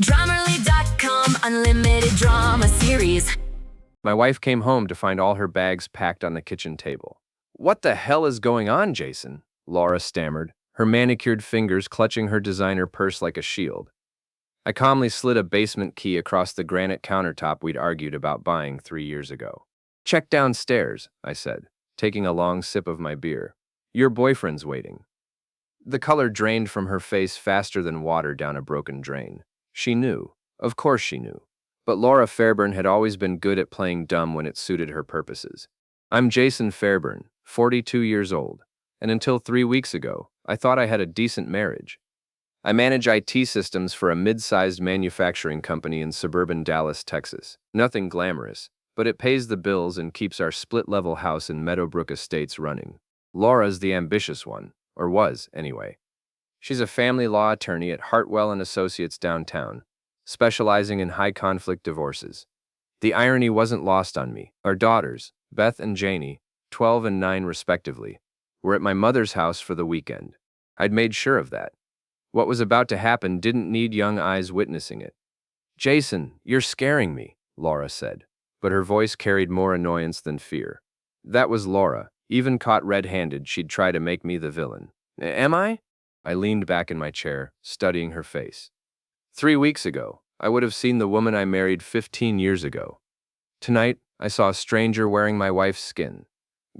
Drummerly.com Unlimited Drama Series. My wife came home to find all her bags packed on the kitchen table. "What the hell is going on, Jason?" Laura stammered, her manicured fingers clutching her designer purse like a shield. I calmly slid a basement key across the granite countertop we'd argued about buying 3 years ago. "Check downstairs," I said, taking a long sip of my beer. "Your boyfriend's waiting." The color drained from her face faster than water down a broken drain. She knew. Of course she knew. But Laura Fairburn had always been good at playing dumb when it suited her purposes. I'm Jason Fairburn, 42 years old, and until 3 weeks ago, I thought I had a decent marriage. I manage IT systems for a mid-sized manufacturing company in suburban Dallas, Texas. Nothing glamorous, but it pays the bills and keeps our split-level house in Meadowbrook Estates running. Laura's the ambitious one, or was, anyway. She's a family law attorney at Hartwell and Associates downtown, specializing in high-conflict divorces. The irony wasn't lost on me. Our daughters, Beth and Janie, 12 and 9 respectively, were at my mother's house for the weekend. I'd made sure of that. What was about to happen didn't need young eyes witnessing it. "Jason, you're scaring me," Laura said, but her voice carried more annoyance than fear. That was Laura. Even caught red-handed, she'd try to make me the villain. Am I? I leaned back in my chair, studying her face. 3 weeks ago, I would have seen the woman I married 15 years ago. Tonight, I saw a stranger wearing my wife's skin.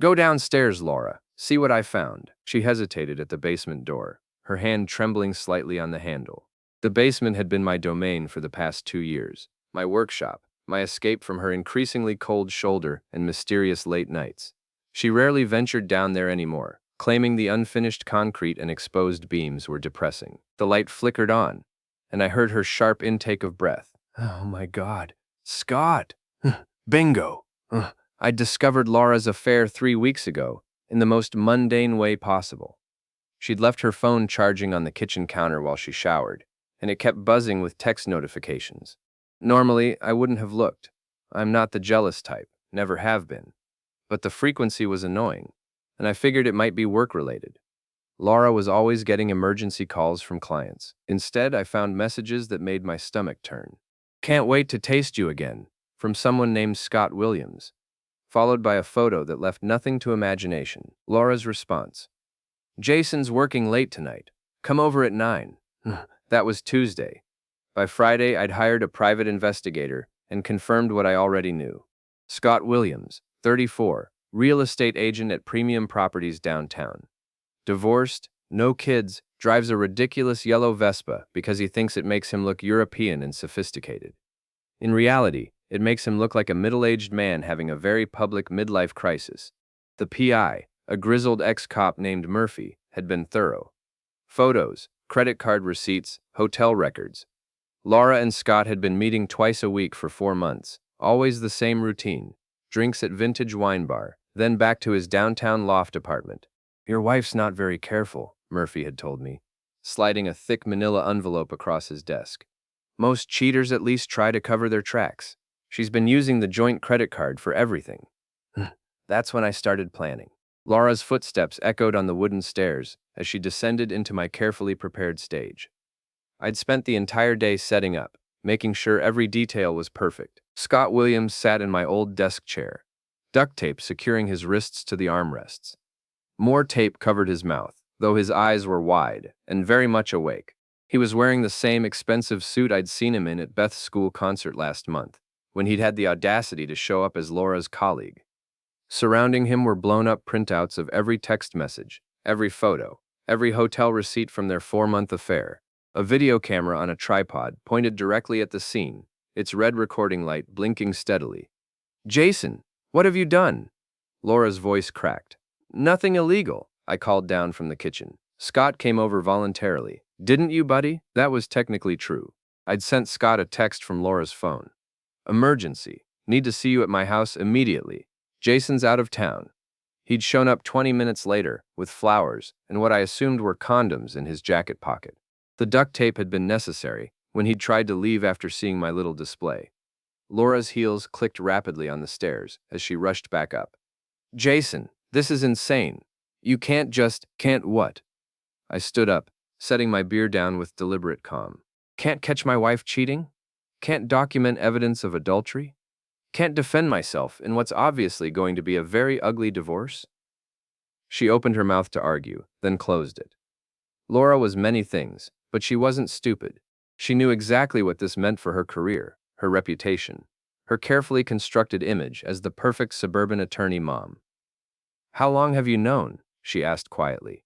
"Go downstairs, Laura. See what I found." She hesitated at the basement door, her hand trembling slightly on the handle. The basement had been my domain for the past 2 years, my workshop, my escape from her increasingly cold shoulder and mysterious late nights. She rarely ventured down there anymore, claiming the unfinished concrete and exposed beams were depressing. The light flickered on, and I heard her sharp intake of breath. "Oh my God, Scott!" Bingo! I'd discovered Laura's affair 3 weeks ago, in the most mundane way possible. She'd left her phone charging on the kitchen counter while she showered, and it kept buzzing with text notifications. Normally, I wouldn't have looked. I'm not the jealous type, never have been. But the frequency was annoying, and I figured it might be work-related. Laura was always getting emergency calls from clients. Instead, I found messages that made my stomach turn. "Can't wait to taste you again," from someone named Scott Williams, followed by a photo that left nothing to imagination. Laura's response: "Jason's working late tonight. Come over at 9. That was Tuesday. By Friday, I'd hired a private investigator and confirmed what I already knew. Scott Williams, 34, real estate agent at Premium Properties downtown. Divorced, no kids, drives a ridiculous yellow Vespa because he thinks it makes him look European and sophisticated. In reality, it makes him look like a middle-aged man having a very public midlife crisis. The PI, a grizzled ex-cop named Murphy, had been thorough. Photos, credit card receipts, hotel records. Laura and Scott had been meeting twice a week for 4 months, always the same routine. Drinks at Vintage Wine Bar, then back to his downtown loft apartment. "Your wife's not very careful," Murphy had told me, sliding a thick manila envelope across his desk. "Most cheaters at least try to cover their tracks. She's been using the joint credit card for everything." That's when I started planning. Laura's footsteps echoed on the wooden stairs as she descended into my carefully prepared stage. I'd spent the entire day setting up, making sure every detail was perfect. Scott Williams sat in my old desk chair, duct tape securing his wrists to the armrests. More tape covered his mouth, though his eyes were wide and very much awake. He was wearing the same expensive suit I'd seen him in at Beth's school concert last month, when he'd had the audacity to show up as Laura's colleague. Surrounding him were blown-up printouts of every text message, every photo, every hotel receipt from their 4-month affair. A video camera on a tripod pointed directly at the scene, its red recording light blinking steadily. "Jason, what have you done?" Laura's voice cracked. "Nothing illegal," I called down from the kitchen. Scott came over voluntarily. "Didn't you, buddy?" That was technically true. I'd sent Scott a text from Laura's phone. "Emergency. Need to see you at my house immediately. Jason's out of town." He'd shown up 20 minutes later, with flowers and what I assumed were condoms in his jacket pocket. The duct tape had been necessary when he'd tried to leave after seeing my little display. Laura's heels clicked rapidly on the stairs as she rushed back up. "Jason, this is insane. You can't what?" I stood up, setting my beer down with deliberate calm. Can't catch my wife cheating? Can't document evidence of adultery? Can't defend myself in what's obviously going to be a very ugly divorce? She opened her mouth to argue, then closed it. Laura was many things, but she wasn't stupid. She knew exactly what this meant for her career, her reputation, her carefully constructed image as the perfect suburban attorney mom. How long have you known? She asked quietly.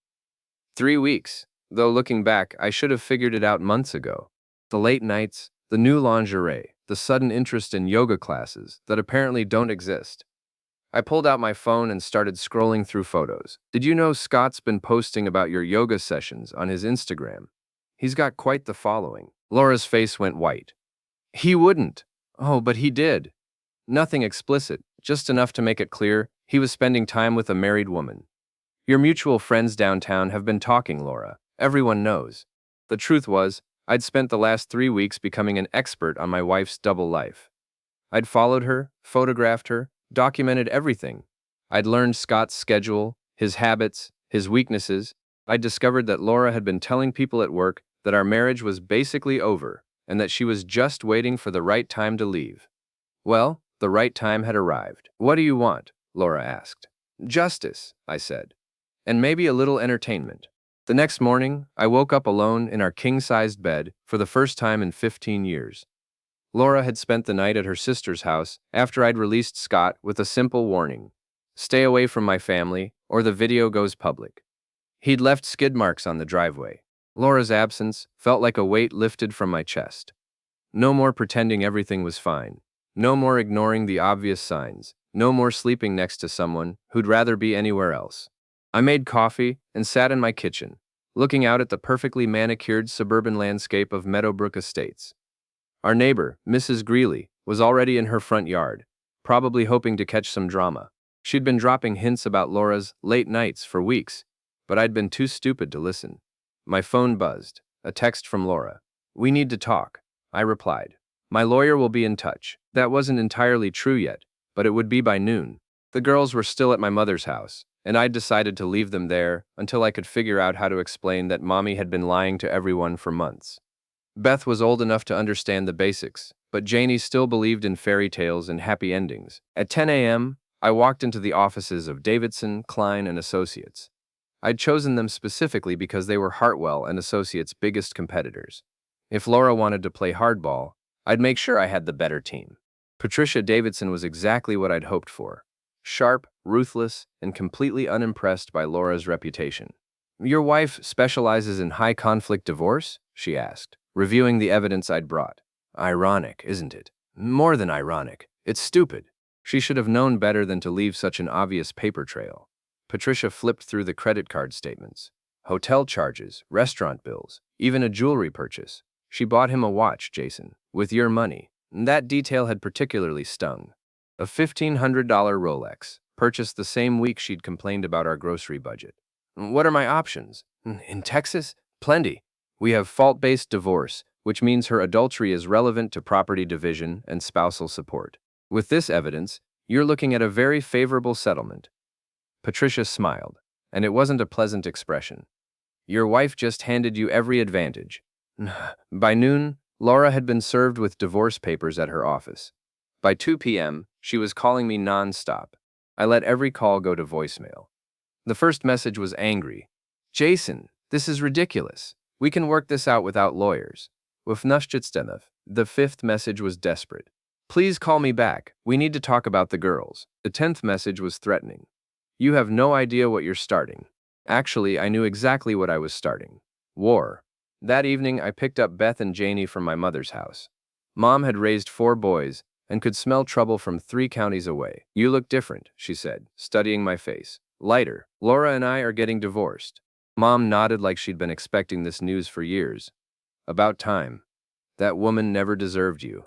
3 weeks, though looking back, I should have figured it out months ago. The late nights, the new lingerie, the sudden interest in yoga classes that apparently don't exist. I pulled out my phone and started scrolling through photos. Did you know Scott's been posting about your yoga sessions on his Instagram? He's got quite the following. Laura's face went white. He wouldn't. Oh, but he did. Nothing explicit, just enough to make it clear he was spending time with a married woman. Your mutual friends downtown have been talking, Laura. Everyone knows. The truth was, I'd spent the last 3 weeks becoming an expert on my wife's double life. I'd followed her, photographed her, documented everything. I'd learned Scott's schedule, his habits, his weaknesses. I'd discovered that Laura had been telling people at work that our marriage was basically over and that she was just waiting for the right time to leave. Well, the right time had arrived. What do you want? Laura asked. Justice, I said. And maybe a little entertainment. The next morning, I woke up alone in our king-sized bed for the first time in 15 years. Laura had spent the night at her sister's house after I'd released Scott with a simple warning. Stay away from my family, or the video goes public. He'd left skid marks on the driveway. Laura's absence felt like a weight lifted from my chest. No more pretending everything was fine. No more ignoring the obvious signs. No more sleeping next to someone who'd rather be anywhere else. I made coffee and sat in my kitchen, looking out at the perfectly manicured suburban landscape of Meadowbrook Estates. Our neighbor, Mrs. Greeley, was already in her front yard, probably hoping to catch some drama. She'd been dropping hints about Laura's late nights for weeks, but I'd been too stupid to listen. My phone buzzed, a text from Laura. We need to talk, I replied. My lawyer will be in touch. That wasn't entirely true yet, but it would be by noon. The girls were still at my mother's house, and I'd decided to leave them there until I could figure out how to explain that Mommy had been lying to everyone for months. Beth was old enough to understand the basics, but Janie still believed in fairy tales and happy endings. At 10 a.m., I walked into the offices of Davidson, Klein, and Associates. I'd chosen them specifically because they were Hartwell and Associates' biggest competitors. If Laura wanted to play hardball, I'd make sure I had the better team. Patricia Davidson was exactly what I'd hoped for. Sharp, ruthless, and completely unimpressed by Laura's reputation. Your wife specializes in high-conflict divorce? She asked, reviewing the evidence I'd brought. Ironic, isn't it? More than ironic. It's stupid. She should have known better than to leave such an obvious paper trail. Patricia flipped through the credit card statements. Hotel charges, restaurant bills, even a jewelry purchase. She bought him a watch, Jason, with your money. That detail had particularly stung. A $1,500 Rolex, purchased the same week she'd complained about our grocery budget. What are my options? In Texas? Plenty. We have fault-based divorce, which means her adultery is relevant to property division and spousal support. With this evidence, you're looking at a very favorable settlement. Patricia smiled, and it wasn't a pleasant expression. Your wife just handed you every advantage. By noon, Laura had been served with divorce papers at her office. By 2 p.m., she was calling me non-stop. I let every call go to voicemail. The first message was angry. Jason, this is ridiculous. We can work this out without lawyers. The fifth message was desperate. Please call me back. We need to talk about the girls. The 10th message was threatening. You have no idea what you're starting. Actually, I knew exactly what I was starting. War. That evening, I picked up Beth and Janie from my mother's house. Mom had raised 4 boys and could smell trouble from 3 counties away. You look different, she said, studying my face. Lighter. Laura and I are getting divorced. Mom nodded like she'd been expecting this news for years. About time. That woman never deserved you.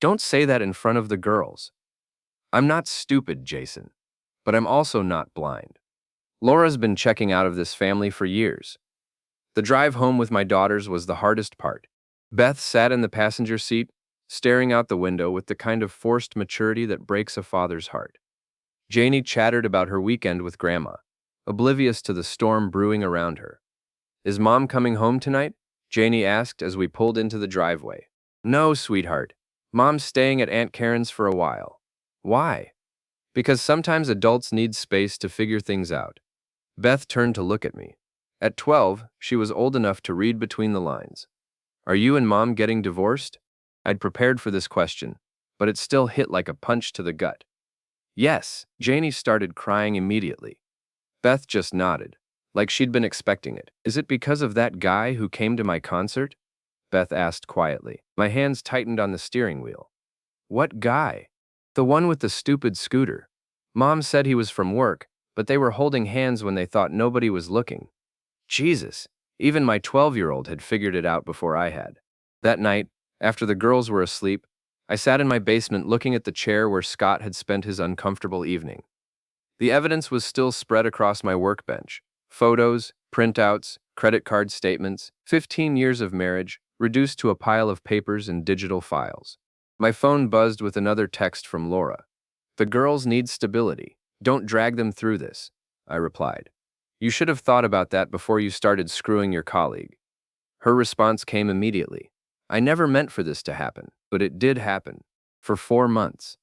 Don't say that in front of the girls. I'm not stupid, Jason, but I'm also not blind. Laura's been checking out of this family for years. The drive home with my daughters was the hardest part. Beth sat in the passenger seat, staring out the window with the kind of forced maturity that breaks a father's heart. Janie chattered about her weekend with Grandma, oblivious to the storm brewing around her. Is Mom coming home tonight? Janie asked as we pulled into the driveway. No, sweetheart. Mom's staying at Aunt Karen's for a while. Why? Because sometimes adults need space to figure things out. Beth turned to look at me. At 12, she was old enough to read between the lines. Are you and Mom getting divorced? I'd prepared for this question, but it still hit like a punch to the gut. Yes, Janie started crying immediately. Beth just nodded, like she'd been expecting it. Is it because of that guy who came to my concert? Beth asked quietly. My hands tightened on the steering wheel. What guy? The one with the stupid scooter. Mom said he was from work, but they were holding hands when they thought nobody was looking. Jesus, even my 12-year-old had figured it out before I had. That night, after the girls were asleep, I sat in my basement looking at the chair where Scott had spent his uncomfortable evening. The evidence was still spread across my workbench. Photos, printouts, credit card statements, 15 years of marriage, reduced to a pile of papers and digital files. My phone buzzed with another text from Laura. The girls need stability. Don't drag them through this, I replied. You should have thought about that before you started screwing your colleague. Her response came immediately. I never meant for this to happen, but it did happen. For 4 months.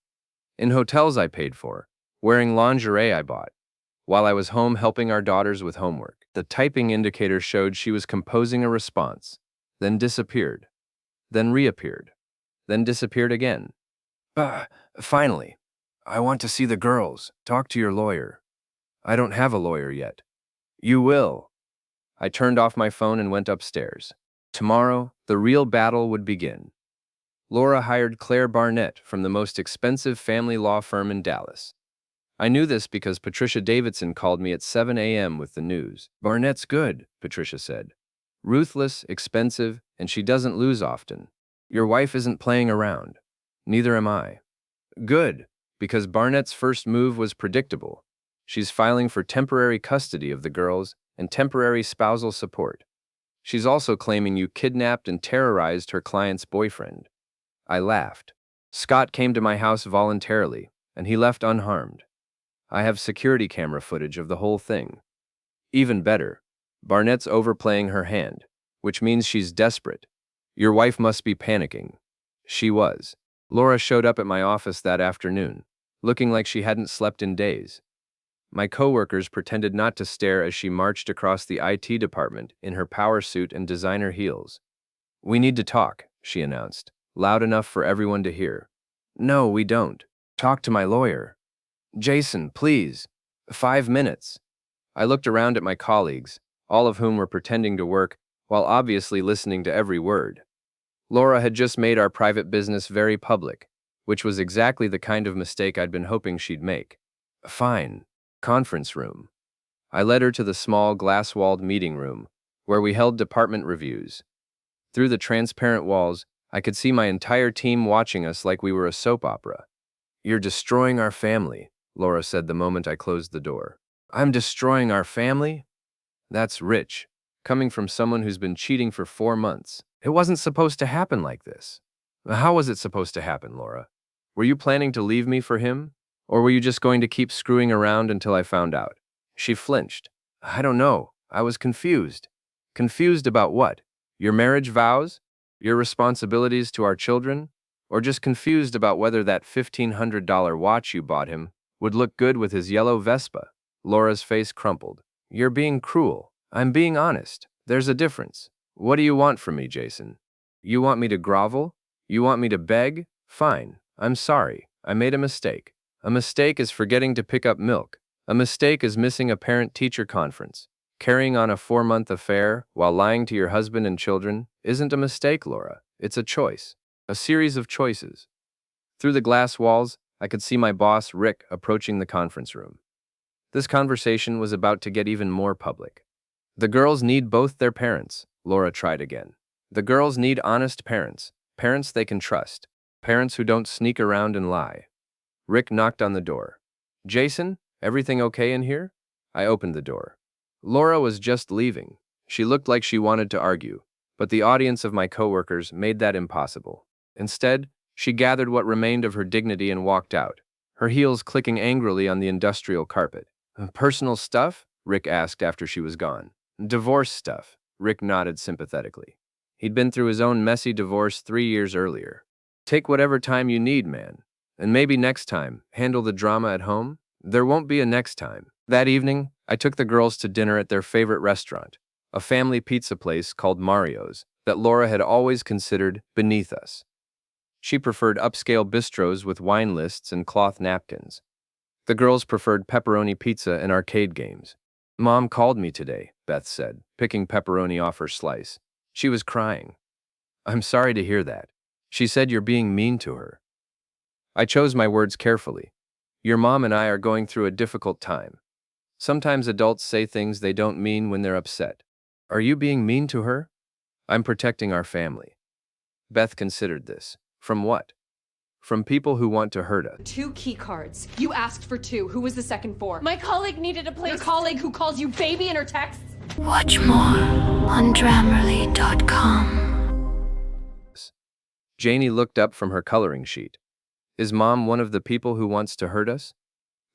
In hotels I paid for, wearing lingerie I bought, while I was home helping our daughters with homework. The typing indicator showed she was composing a response, then disappeared, then reappeared, then disappeared again. Finally, I want to see the girls. Talk to your lawyer. I don't have a lawyer yet. You will. I turned off my phone and went upstairs. Tomorrow, the real battle would begin. Laura hired Claire Barnett from the most expensive family law firm in Dallas. I knew this because Patricia Davidson called me at 7 a.m. with the news. Barnett's good, Patricia said. Ruthless, expensive, and she doesn't lose often. Your wife isn't playing around. Neither am I. Good, because Barnett's first move was predictable. She's filing for temporary custody of the girls and temporary spousal support. She's also claiming you kidnapped and terrorized her client's boyfriend. I laughed. Scott came to my house voluntarily, and he left unharmed. I have security camera footage of the whole thing. Even better, Barnett's overplaying her hand, which means she's desperate. Your wife must be panicking. She was. Laura showed up at my office that afternoon, looking like she hadn't slept in days. My coworkers pretended not to stare as she marched across the IT department in her power suit and designer heels. We need to talk, she announced, loud enough for everyone to hear. No, we don't. Talk to my lawyer. Jason, please. 5 minutes. I looked around at my colleagues, all of whom were pretending to work while obviously listening to every word. Laura had just made our private business very public, which was exactly the kind of mistake I'd been hoping she'd make. Fine. Conference room. I led her to the small glass-walled meeting room, where we held department reviews. Through the transparent walls, I could see my entire team watching us like we were a soap opera. You're destroying our family, Laura said the moment I closed the door. I'm destroying our family? That's rich, coming from someone who's been cheating for 4 months. It wasn't supposed to happen like this. How was it supposed to happen, Laura? Were you planning to leave me for him? Or were you just going to keep screwing around until I found out? She flinched. I don't know. I was confused. Confused about what? Your marriage vows? Your responsibilities to our children? Or just confused about whether that $1,500 watch you bought him would look good with his yellow Vespa? Laura's face crumpled. You're being cruel. I'm being honest. There's a difference. What do you want from me, Jason? You want me to grovel? You want me to beg? Fine. I'm sorry. I made a mistake. A mistake is forgetting to pick up milk. A mistake is missing a parent-teacher conference. Carrying on a 4-month affair while lying to your husband and children isn't a mistake, Laura. It's a choice. A series of choices. Through the glass walls, I could see my boss, Rick, approaching the conference room. This conversation was about to get even more public. The girls need both their parents, Laura tried again. The girls need honest parents, parents they can trust, Parents who don't sneak around and lie. Rick knocked on the door. Jason, everything okay in here? I opened the door. Laura was just leaving. She looked like she wanted to argue, but the audience of my coworkers made that impossible. Instead, she gathered what remained of her dignity and walked out, her heels clicking angrily on the industrial carpet. Personal stuff? Rick asked after she was gone. Divorce stuff, Rick nodded sympathetically. He'd been through his own messy divorce 3 years earlier. Take whatever time you need, man. And maybe next time, handle the drama at home? There won't be a next time. That evening, I took the girls to dinner at their favorite restaurant, a family pizza place called Mario's that Laura had always considered beneath us. She preferred upscale bistros with wine lists and cloth napkins. The girls preferred pepperoni pizza and arcade games. Mom called me today, Beth said, picking pepperoni off her slice. She was crying. I'm sorry to hear that. She said you're being mean to her. I chose my words carefully. Your mom and I are going through a difficult time. Sometimes adults say things they don't mean when they're upset. Are you being mean to her? I'm protecting our family. Beth considered this. From what? From people who want to hurt us. 2 key cards. You asked for 2. Who was the second for? My colleague needed a place. Your colleague who calls you baby in her texts? Watch more on Grammarly.com. Janie looked up from her coloring sheet. Is Mom one of the people who wants to hurt us?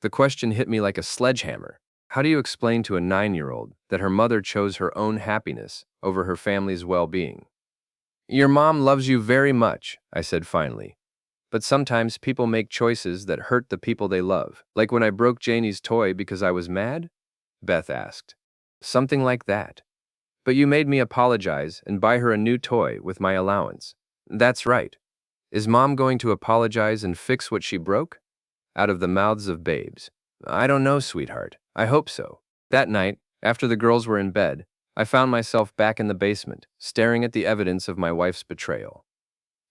The question hit me like a sledgehammer. How do you explain to a 9-year-old that her mother chose her own happiness over her family's well-being? Your mom loves you very much, I said finally. But sometimes people make choices that hurt the people they love. Like when I broke Janie's toy because I was mad? Beth asked. Something like that. But you made me apologize and buy her a new toy with my allowance. That's right. Is Mom going to apologize and fix what she broke? Out of the mouths of babes. I don't know, sweetheart. I hope so. That night, after the girls were in bed, I found myself back in the basement, staring at the evidence of my wife's betrayal.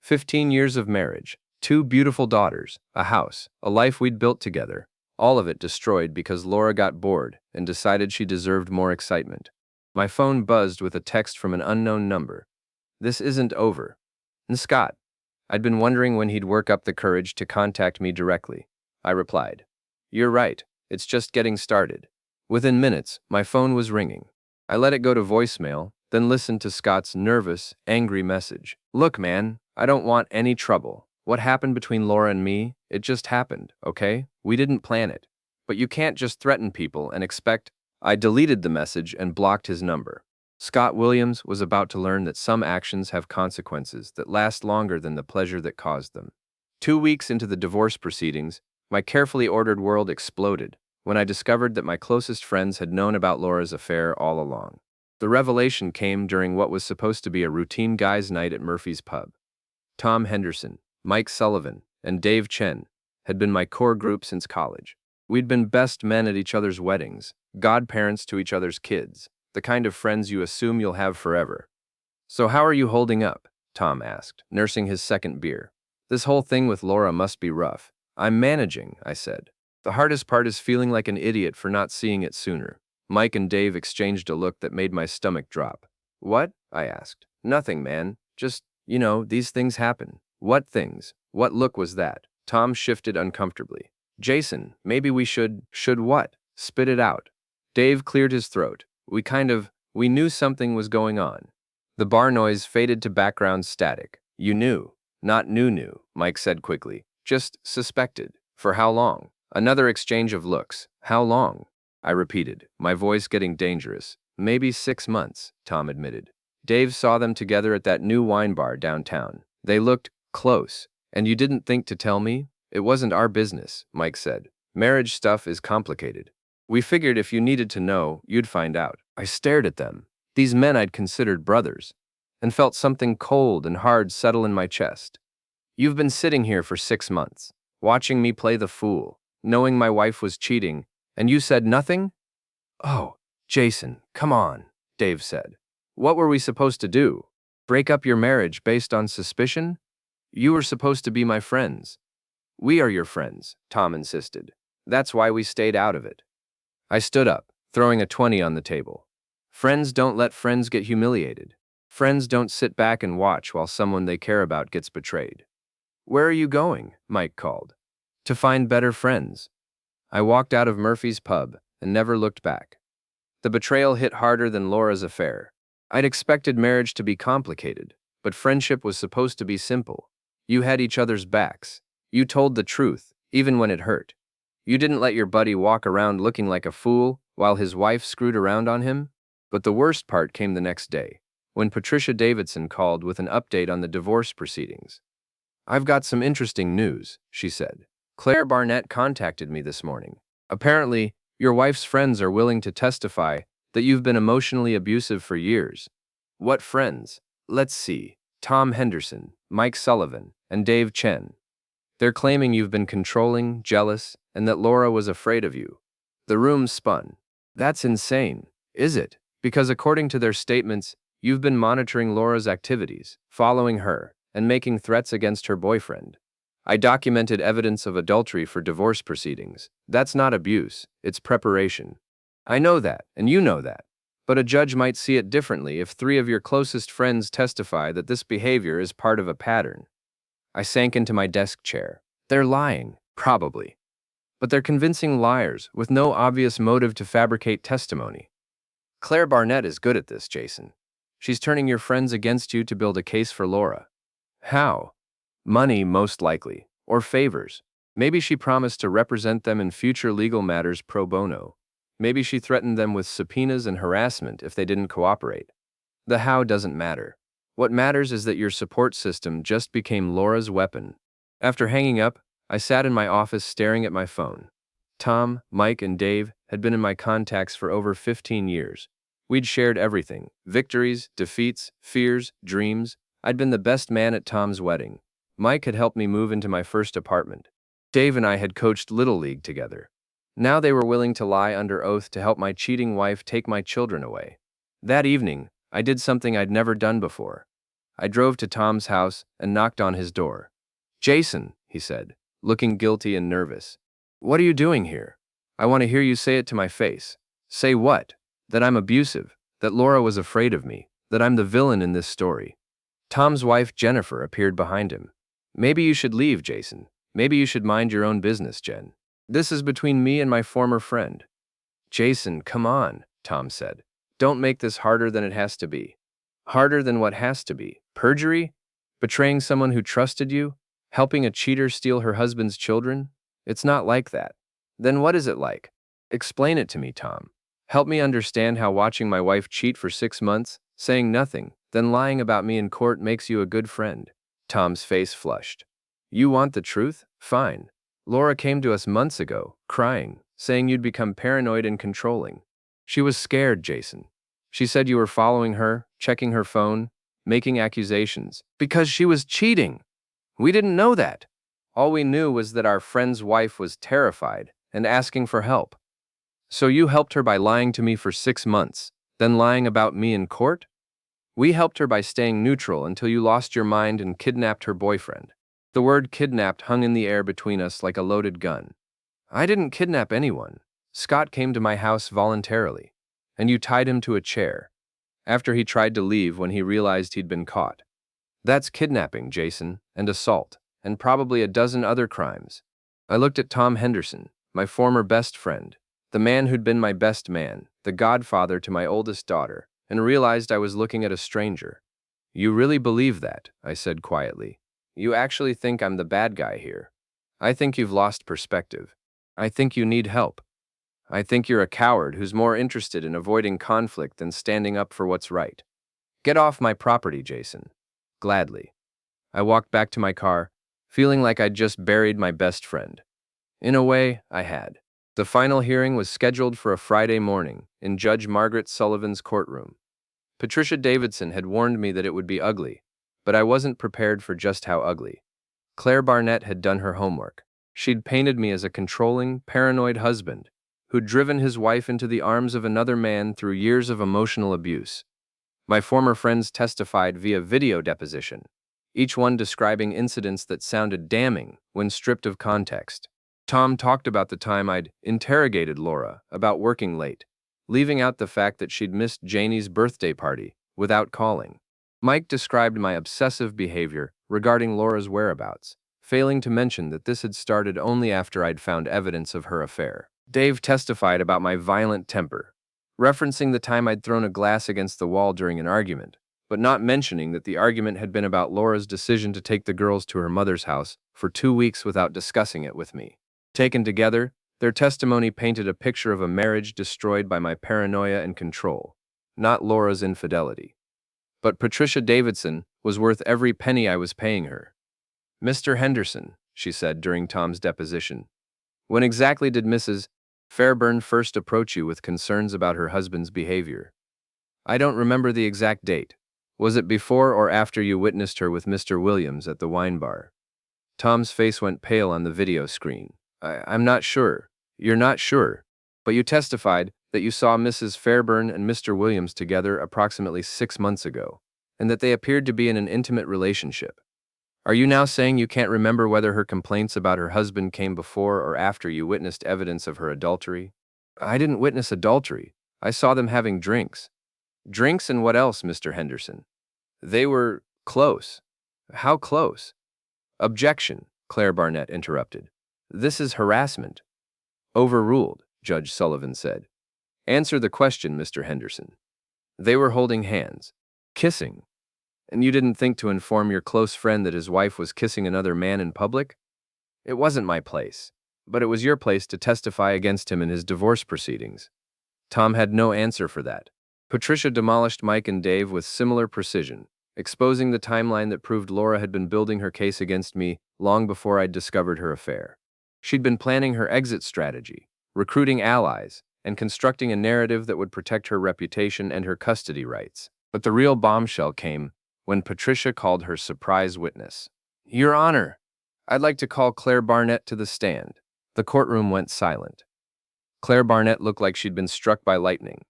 15 years of marriage, 2 beautiful daughters, a house, a life we'd built together, all of it destroyed because Laura got bored and decided she deserved more excitement. My phone buzzed with a text from an unknown number. This isn't over. And Scott. I'd been wondering when he'd work up the courage to contact me directly. I replied. You're right, it's just getting started. Within minutes, my phone was ringing. I let it go to voicemail, then listened to Scott's nervous, angry message. Look, man, I don't want any trouble. What happened between Laura and me, it just happened, okay? We didn't plan it. But you can't just threaten people and expect. I deleted the message and blocked his number. Scott Williams was about to learn that some actions have consequences that last longer than the pleasure that caused them. 2 weeks into the divorce proceedings, my carefully ordered world exploded when I discovered that my closest friends had known about Laura's affair all along. The revelation came during what was supposed to be a routine guys' night at Murphy's Pub. Tom Henderson, Mike Sullivan, and Dave Chen had been my core group since college. We'd been best men at each other's weddings, godparents to each other's kids, the kind of friends you assume you'll have forever. So how are you holding up? Tom asked, nursing his second beer. This whole thing with Laura must be rough. I'm managing, I said. The hardest part is feeling like an idiot for not seeing it sooner. Mike and Dave exchanged a look that made my stomach drop. What? I asked. Nothing, man. Just, these things happen. What things? What look was that? Tom shifted uncomfortably. Jason, maybe we should what? Spit it out. Dave cleared his throat. We knew something was going on. The bar noise faded to background static. You knew. Not knew, Mike said quickly. Just suspected. For how long? Another exchange of looks. How long? I repeated, my voice getting dangerous. Maybe 6 months, Tom admitted. Dave saw them together at that new wine bar downtown. They looked close. And you didn't think to tell me? It wasn't our business, Mike said. Marriage stuff is complicated. We figured if you needed to know, you'd find out. I stared at them, these men I'd considered brothers, and felt something cold and hard settle in my chest. You've been sitting here for 6 months, watching me play the fool, knowing my wife was cheating, and you said nothing? Oh, Jason, come on, Dave said. What were we supposed to do? Break up your marriage based on suspicion? You were supposed to be my friends. We are your friends, Tom insisted. That's why we stayed out of it. I stood up, throwing a 20 on the table. Friends don't let friends get humiliated. Friends don't sit back and watch while someone they care about gets betrayed. Where are you going? Mike called. To find better friends. I walked out of Murphy's pub and never looked back. The betrayal hit harder than Laura's affair. I'd expected marriage to be complicated, but friendship was supposed to be simple. You had each other's backs. You told the truth, even when it hurt. You didn't let your buddy walk around looking like a fool while his wife screwed around on him. But the worst part came the next day, when Patricia Davidson called with an update on the divorce proceedings. I've got some interesting news, she said. Claire Barnett contacted me this morning. Apparently, your wife's friends are willing to testify that you've been emotionally abusive for years. What friends? Let's see. Tom Henderson, Mike Sullivan, and Dave Chen. They're claiming you've been controlling, jealous, and that Laura was afraid of you. The room spun. That's insane, is it? Because according to their statements, you've been monitoring Laura's activities, following her, and making threats against her boyfriend. I documented evidence of adultery for divorce proceedings. That's not abuse, it's preparation. I know that, and you know that. But a judge might see it differently if 3 of your closest friends testify that this behavior is part of a pattern. I sank into my desk chair. They're lying, probably. But they're convincing liars with no obvious motive to fabricate testimony. Claire Barnett is good at this, Jason. She's turning your friends against you to build a case for Laura. How? Money, most likely, or favors. Maybe she promised to represent them in future legal matters pro bono. Maybe she threatened them with subpoenas and harassment if they didn't cooperate. The how doesn't matter. What matters is that your support system just became Laura's weapon. After hanging up, I sat in my office staring at my phone. Tom, Mike, and Dave had been in my contacts for over 15 years. We'd shared everything: victories, defeats, fears, dreams. I'd been the best man at Tom's wedding. Mike had helped me move into my first apartment. Dave and I had coached Little League together. Now they were willing to lie under oath to help my cheating wife take my children away. That evening, I did something I'd never done before. I drove to Tom's house and knocked on his door. "Jason," he said, looking guilty and nervous. "What are you doing here? I want to hear you say it to my face." "Say what?" "That I'm abusive, that Laura was afraid of me, that I'm the villain in this story." Tom's wife, Jennifer, appeared behind him. "Maybe you should leave, Jason. Maybe you should mind your own business, Jen. This is between me and my former friend." "Jason, come on," Tom said. "Don't make this harder than it has to be." "Harder than what has to be? Perjury? Betraying someone who trusted you? Helping a cheater steal her husband's children? It's not like that." "Then what is it like? Explain it to me, Tom. Help me understand how watching my wife cheat for 6 months, saying nothing, then lying about me in court makes you a good friend." Tom's face flushed. "You want the truth? Fine. Laura came to us months ago, crying, saying you'd become paranoid and controlling. She was scared, Jason. She said you were following her, checking her phone, making accusations, because she was cheating. We didn't know that. All we knew was that our friend's wife was terrified and asking for help. So you helped her by lying to me for 6 months, then lying about me in court? We helped her by staying neutral until you lost your mind and kidnapped her boyfriend." The word kidnapped hung in the air between us like a loaded gun. "I didn't kidnap anyone. Scott came to my house voluntarily, and you tied him to a chair, after he tried to leave when he realized he'd been caught. That's kidnapping, Jason, and assault, and probably a dozen other crimes." I looked at Tom Henderson, my former best friend, the man who'd been my best man, the godfather to my oldest daughter, and realized I was looking at a stranger. "You really believe that?" I said quietly. "You actually think I'm the bad guy here? I think you've lost perspective. I think you need help. I think you're a coward who's more interested in avoiding conflict than standing up for what's right. Get off my property, Jason." "Gladly." I walked back to my car, feeling like I'd just buried my best friend. In a way, I had. The final hearing was scheduled for a Friday morning in Judge Margaret Sullivan's courtroom. Patricia Davidson had warned me that it would be ugly, but I wasn't prepared for just how ugly. Claire Barnett had done her homework. She'd painted me as a controlling, paranoid husband who'd driven his wife into the arms of another man through years of emotional abuse. My former friends testified via video deposition, each one describing incidents that sounded damning when stripped of context. Tom talked about the time I'd interrogated Laura about working late, leaving out the fact that she'd missed Janie's birthday party without calling. Mike described my obsessive behavior regarding Laura's whereabouts, failing to mention that this had started only after I'd found evidence of her affair. Dave testified about my violent temper, referencing the time I'd thrown a glass against the wall during an argument, but not mentioning that the argument had been about Laura's decision to take the girls to her mother's house for 2 weeks without discussing it with me. Taken together, their testimony painted a picture of a marriage destroyed by my paranoia and control, not Laura's infidelity. But Patricia Davidson was worth every penny I was paying her. "Mr. Henderson," she said during Tom's deposition, "when exactly did Mrs. Fairburn first approach you with concerns about her husband's behavior?" "I don't remember the exact date. Was it before or after you witnessed her with Mr. Williams at the wine bar?" Tom's face went pale on the video screen. I'm not sure." "You're not sure, but you testified that you saw Mrs. Fairburn and Mr. Williams together approximately 6 months ago, and that they appeared to be in an intimate relationship. Are you now saying you can't remember whether her complaints about her husband came before or after you witnessed evidence of her adultery?" "I didn't witness adultery. I saw them having drinks." "Drinks and what else, Mr. Henderson?" "They were close." "How close?" "Objection," Claire Barnett interrupted. "This is harassment." "Overruled," Judge Sullivan said. "Answer the question, Mr. Henderson." "They were holding hands. Kissing. And you didn't think to inform your close friend that his wife was kissing another man in public?" "It wasn't my place, but it was your place to testify against him in his divorce proceedings." Tom had no answer for that. Patricia demolished Mike and Dave with similar precision, exposing the timeline that proved Laura had been building her case against me long before I'd discovered her affair. She'd been planning her exit strategy, recruiting allies, and constructing a narrative that would protect her reputation and her custody rights. But the real bombshell came when Patricia called her surprise witness. "Your Honor, I'd like to call Claire Barnett to the stand." The courtroom went silent. Claire Barnett looked like she'd been struck by lightning.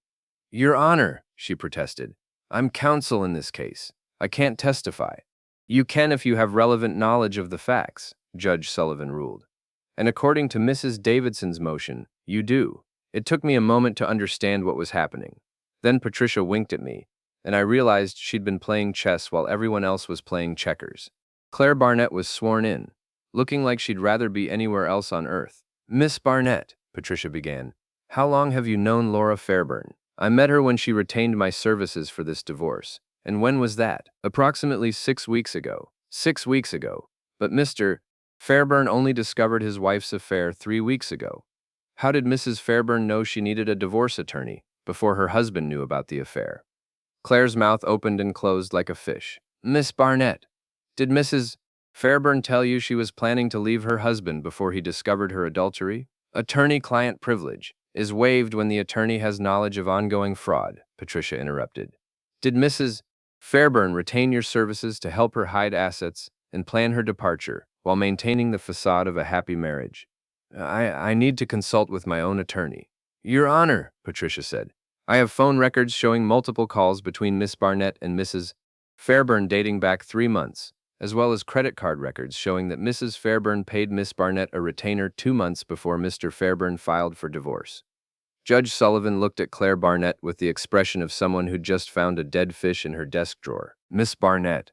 "Your Honor," she protested, "I'm counsel in this case. I can't testify." "You can if you have relevant knowledge of the facts," Judge Sullivan ruled. "And according to Mrs. Davidson's motion, you do." It took me a moment to understand what was happening. Then Patricia winked at me, and I realized she'd been playing chess while everyone else was playing checkers. Claire Barnett was sworn in, looking like she'd rather be anywhere else on earth. "Miss Barnett," Patricia began, "how long have you known Laura Fairburn?" "I met her when she retained my services for this divorce." "And when was that?" "Approximately 6 weeks ago." 6 weeks ago. But Mr. Fairburn only discovered his wife's affair 3 weeks ago. How did Mrs. Fairburn know she needed a divorce attorney before her husband knew about the affair? Claire's mouth opened and closed like a fish. "Miss Barnett, did Mrs. Fairburn tell you she was planning to leave her husband before he discovered her adultery?" "Attorney-client privilege is waived when the attorney has knowledge of ongoing fraud," Patricia interrupted. "Did Mrs. Fairburn retain your services to help her hide assets and plan her departure while maintaining the facade of a happy marriage?" I need to consult with my own attorney." "Your Honor," Patricia said, "I have phone records showing multiple calls between Miss Barnett and Mrs. Fairburn dating back 3 months, as well as credit card records showing that Mrs. Fairburn paid Miss Barnett a retainer 2 months before Mr. Fairburn filed for divorce." Judge Sullivan looked at Claire Barnett with the expression of someone who'd just found a dead fish in her desk drawer. "Miss Barnett,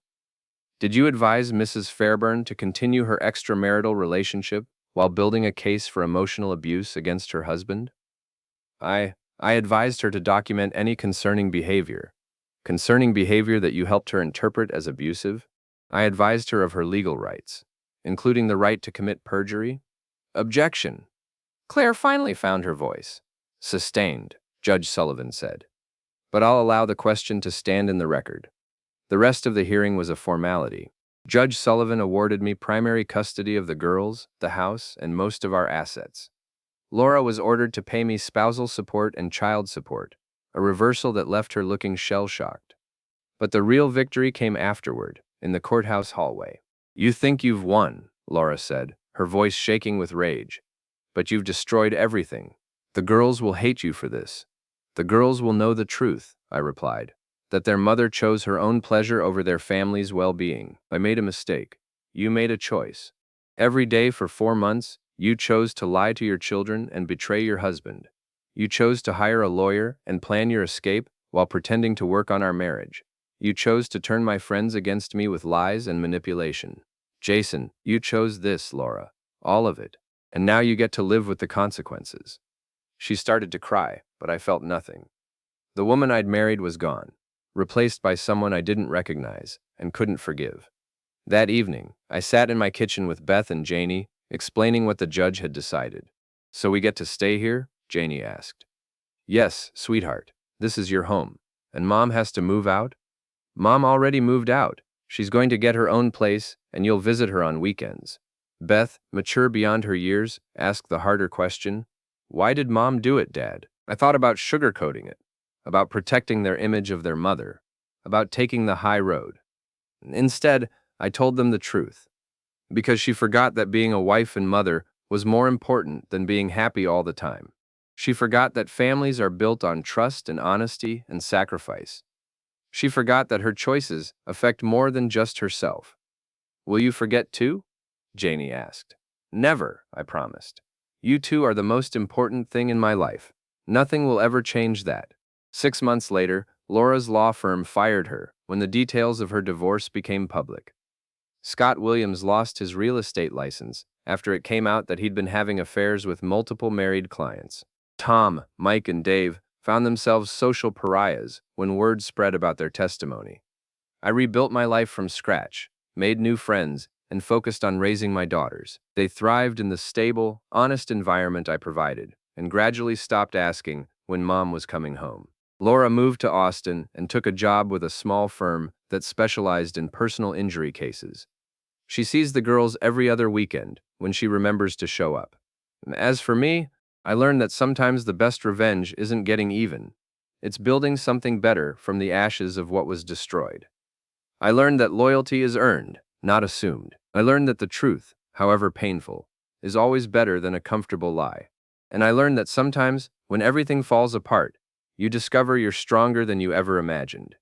did you advise Mrs. Fairburn to continue her extramarital relationship while building a case for emotional abuse against her husband?" I advised her to document any concerning behavior that you helped her interpret as abusive. I advised her of her legal rights, including the right to commit perjury." "Objection." Claire finally found her voice. "Sustained," Judge Sullivan said. "But I'll allow the question to stand in the record." The rest of the hearing was a formality. Judge Sullivan awarded me primary custody of the girls, the house, and most of our assets. Laura was ordered to pay me spousal support and child support, a reversal that left her looking shell-shocked. But the real victory came afterward, in the courthouse hallway. "You think you've won," Laura said, her voice shaking with rage. "But you've destroyed everything. The girls will hate you for this." "The girls will know the truth," I replied, "that their mother chose her own pleasure over their family's well-being. I made a mistake. You made a choice. Every day for 4 months, you chose to lie to your children and betray your husband. You chose to hire a lawyer and plan your escape while pretending to work on our marriage. You chose to turn my friends against me with lies and manipulation. Jason, you chose this, Laura. All of it. And now you get to live with the consequences. She started to cry, but I felt nothing. The woman I'd married was gone, replaced by someone I didn't recognize and couldn't forgive. That evening, I sat in my kitchen with Beth and Janie, explaining what the judge had decided. So we get to stay here? Janie asked. Yes, sweetheart. This is your home. And Mom has to move out? Mom already moved out. She's going to get her own place, and you'll visit her on weekends. Beth, mature beyond her years, asked the harder question. Why did Mom do it, Dad? I thought about sugarcoating it, about protecting their image of their mother, about taking the high road. Instead, I told them the truth. Because she forgot that being a wife and mother was more important than being happy all the time. She forgot that families are built on trust and honesty and sacrifice. She forgot that her choices affect more than just herself. Will you forget too? Janie asked. Never, I promised. You two are the most important thing in my life. Nothing will ever change that. 6 months later, Laura's law firm fired her when the details of her divorce became public. Scott Williams lost his real estate license after it came out that he'd been having affairs with multiple married clients. Tom, Mike, and Dave found themselves social pariahs when word spread about their testimony. I rebuilt my life from scratch, made new friends, and focused on raising my daughters. They thrived in the stable, honest environment I provided, and gradually stopped asking when Mom was coming home. Laura moved to Austin and took a job with a small firm that specialized in personal injury cases. She sees the girls every other weekend when she remembers to show up. As for me, I learned that sometimes the best revenge isn't getting even. It's building something better from the ashes of what was destroyed. I learned that loyalty is earned, not assumed. I learned that the truth, however painful, is always better than a comfortable lie. And I learned that sometimes, when everything falls apart, you discover you're stronger than you ever imagined.